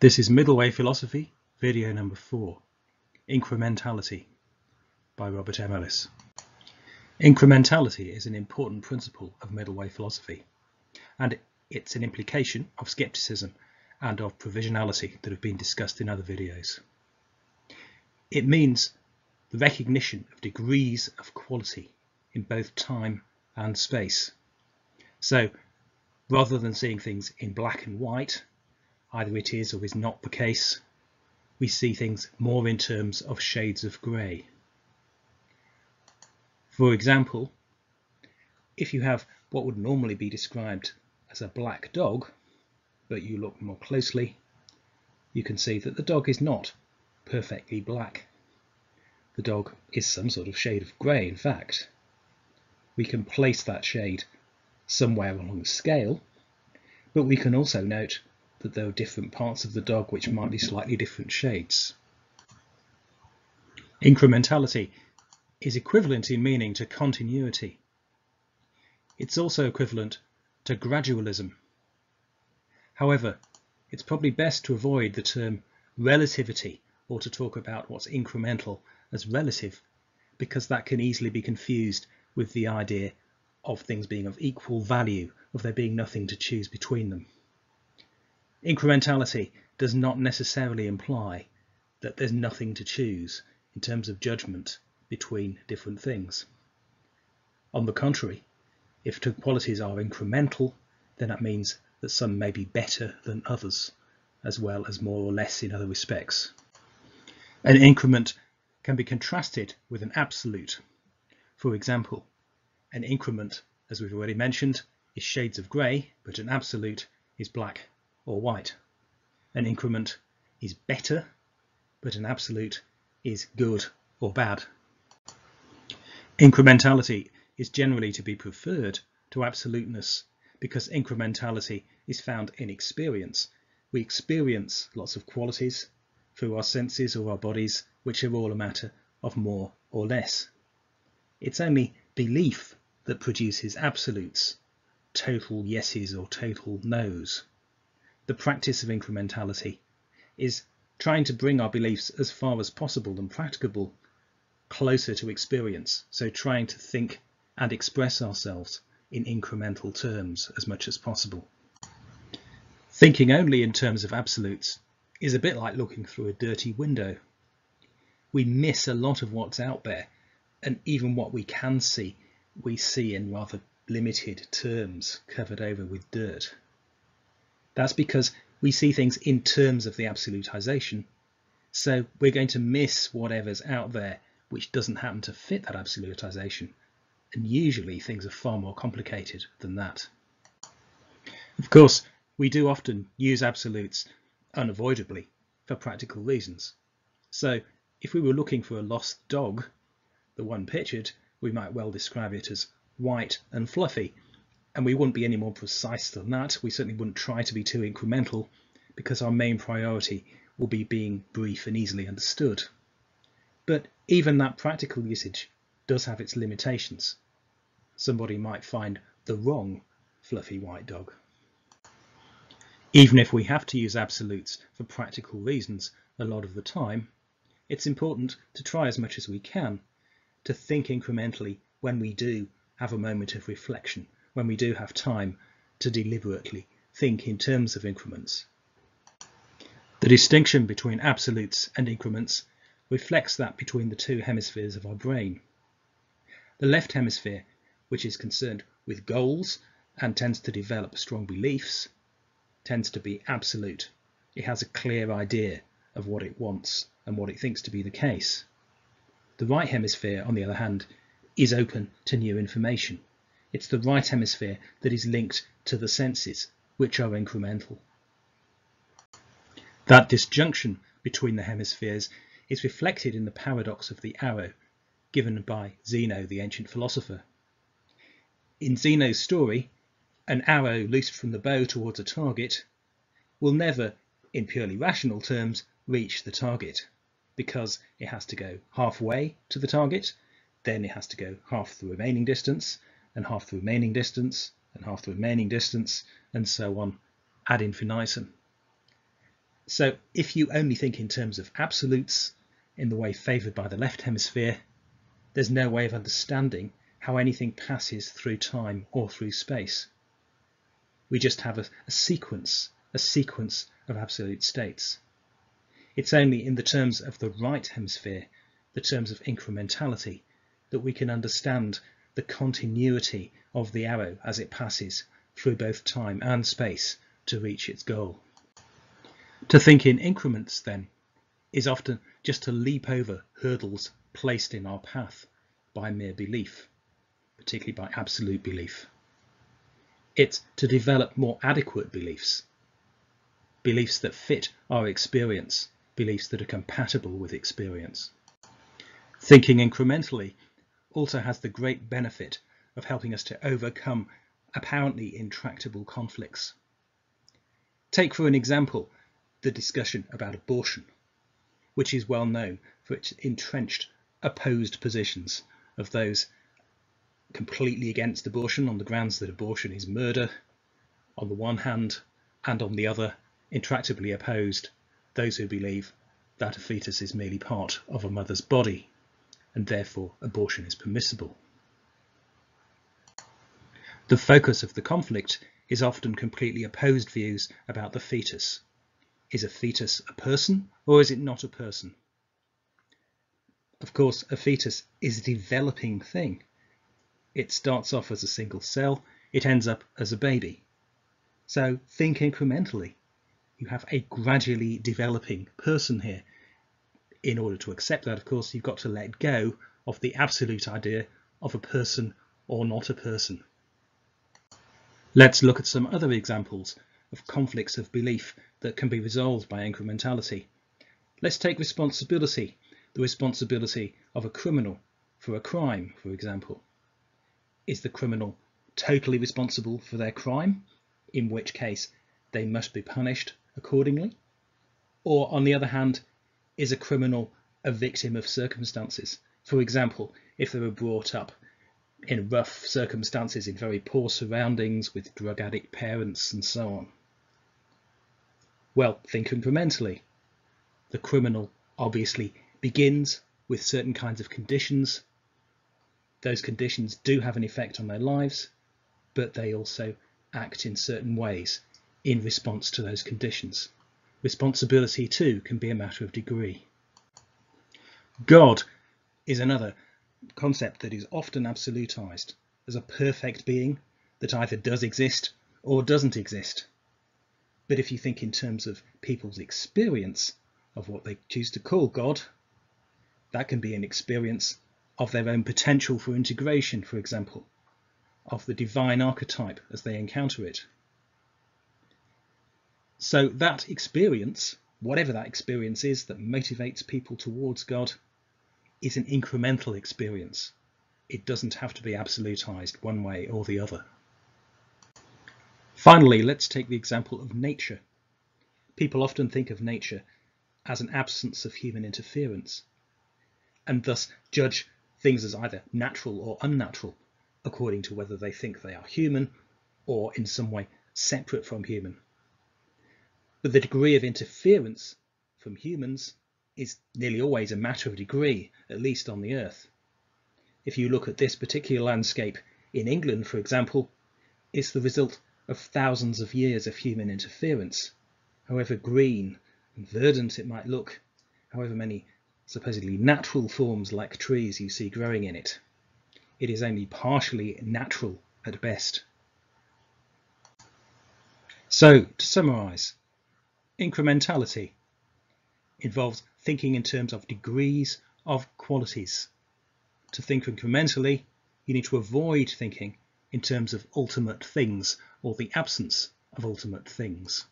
This is Middle Way Philosophy, video number 4, Incrementality by Robert M. Ellis. Incrementality is an important principle of Middle Way philosophy, and it's an implication of skepticism and of provisionality that have been discussed in other videos. It means the recognition of degrees of quality in both time and space. So, rather than seeing things in black and white, either it is or is not the case, we see things more in terms of shades of grey. For example, if you have what would normally be described as a black dog, but you look more closely, you can see that the dog is not perfectly black. The dog is some sort of shade of grey, in fact. We can place that shade somewhere along the scale, but we can also note that there are different parts of the dog which might be slightly different shades. Incrementality is equivalent in meaning to continuity. It's also equivalent to gradualism. However, it's probably best to avoid the term relativity or to talk about what's incremental as relative, because that can easily be confused with the idea of things being of equal value, of there being nothing to choose between them. Incrementality does not necessarily imply that there's nothing to choose in terms of judgment between different things. On the contrary, if two qualities are incremental, then that means that some may be better than others, as well as more or less in other respects. An increment can be contrasted with an absolute. For example, an increment, as we've already mentioned, is shades of grey, but an absolute is black or white. An increment is better, but an absolute is good or bad. Incrementality is generally to be preferred to absoluteness because incrementality is found in experience. We experience lots of qualities through our senses or our bodies, which are all a matter of more or less. It's only belief that produces absolutes, total yeses or total nos. The practice of incrementality is trying to bring our beliefs as far as possible and practicable closer to experience, so trying to think and express ourselves in incremental terms as much as possible. Thinking only in terms of absolutes is a bit like looking through a dirty window. We miss a lot of what's out there, and even what we can see, we see in rather limited terms covered over with dirt. That's because we see things in terms of the absolutization, so we're going to miss whatever's out there which doesn't happen to fit that absolutization, and usually things are far more complicated than that. Of course, we do often use absolutes unavoidably for practical reasons. So if we were looking for a lost dog, the one pictured, we might well describe it as white and fluffy, and we wouldn't be any more precise than that. We certainly wouldn't try to be too incremental, because our main priority will be being brief and easily understood. But even that practical usage does have its limitations. Somebody might find the wrong fluffy white dog. Even if we have to use absolutes for practical reasons a lot of the time, it's important to try as much as we can to think incrementally when we do have a moment of reflection, when we do have time to deliberately think in terms of increments. The distinction between absolutes and increments reflects that between the two hemispheres of our brain. The left hemisphere, which is concerned with goals and tends to develop strong beliefs, tends to be absolute. It has a clear idea of what it wants and what it thinks to be the case. The right hemisphere, on the other hand, is open to new information. It's the right hemisphere that is linked to the senses, which are incremental. That disjunction between the hemispheres is reflected in the paradox of the arrow, given by Zeno, the ancient philosopher. In Zeno's story, an arrow loosed from the bow towards a target will never, in purely rational terms, reach the target, because it has to go halfway to the target, then it has to go half the remaining distance, and half the remaining distance, and half the remaining distance, and so on ad infinitum. So if you only think in terms of absolutes in the way favoured by the left hemisphere, there's no way of understanding how anything passes through time or through space. We just have a sequence of absolute states. It's only in the terms of the right hemisphere, the terms of incrementality, that we can understand the continuity of the arrow as it passes through both time and space to reach its goal. To think in increments, then, is often just to leap over hurdles placed in our path by mere belief, particularly by absolute belief. It's to develop more adequate beliefs, beliefs that fit our experience, beliefs that are compatible with experience. Thinking incrementally also has the great benefit of helping us to overcome apparently intractable conflicts. Take for an example the discussion about abortion, which is well known for its entrenched, opposed positions of those completely against abortion on the grounds that abortion is murder on the one hand, and on the other, intractably opposed those who believe that a fetus is merely part of a mother's body and therefore abortion is permissible. The focus of the conflict is often completely opposed views about the fetus. Is a fetus a person or is it not a person? Of course, a fetus is a developing thing. It starts off as a single cell, it ends up as a baby. So think incrementally. You have a gradually developing person here. In order to accept that, of course, you've got to let go of the absolute idea of a person or not a person. Let's look at some other examples of conflicts of belief that can be resolved by incrementality. Let's take responsibility, the responsibility of a criminal for a crime, for example. Is the criminal totally responsible for their crime, in which case they must be punished accordingly? Or, on the other hand, is a criminal a victim of circumstances? For example, if they were brought up in rough circumstances, in very poor surroundings, with drug addict parents and so on. Well, think incrementally. The criminal obviously begins with certain kinds of conditions. Those conditions do have an effect on their lives, but they also act in certain ways in response to those conditions. Responsibility too can be a matter of degree. God is another concept that is often absolutized as a perfect being that either does exist or doesn't exist. But if you think in terms of people's experience of what they choose to call God, that can be an experience of their own potential for integration, for example, of the divine archetype as they encounter it. So that experience, whatever that experience is that motivates people towards God, is an incremental experience. It doesn't have to be absolutized one way or the other. Finally, let's take the example of nature. People often think of nature as an absence of human interference, and thus judge things as either natural or unnatural, according to whether they think they are human or in some way separate from human. But the degree of interference from humans is nearly always a matter of degree, at least on the Earth. If you look at this particular landscape in England, for example, it's the result of thousands of years of human interference. However green and verdant it might look, however many supposedly natural forms like trees you see growing in it, it is only partially natural at best. So, to summarise, incrementality involves thinking in terms of degrees of qualities. To think incrementally, you need to avoid thinking in terms of ultimate things or the absence of ultimate things.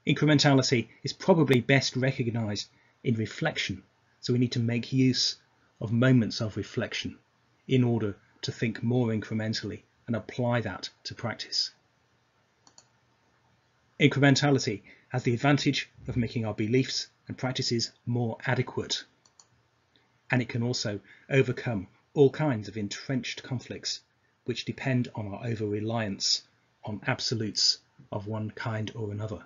Incrementality is probably best recognised in reflection, so we need to make use of moments of reflection in order to think more incrementally and apply that to practice. Incrementality has the advantage of making our beliefs and practices more adequate, and it can also overcome all kinds of entrenched conflicts which depend on our over-reliance on absolutes of one kind or another.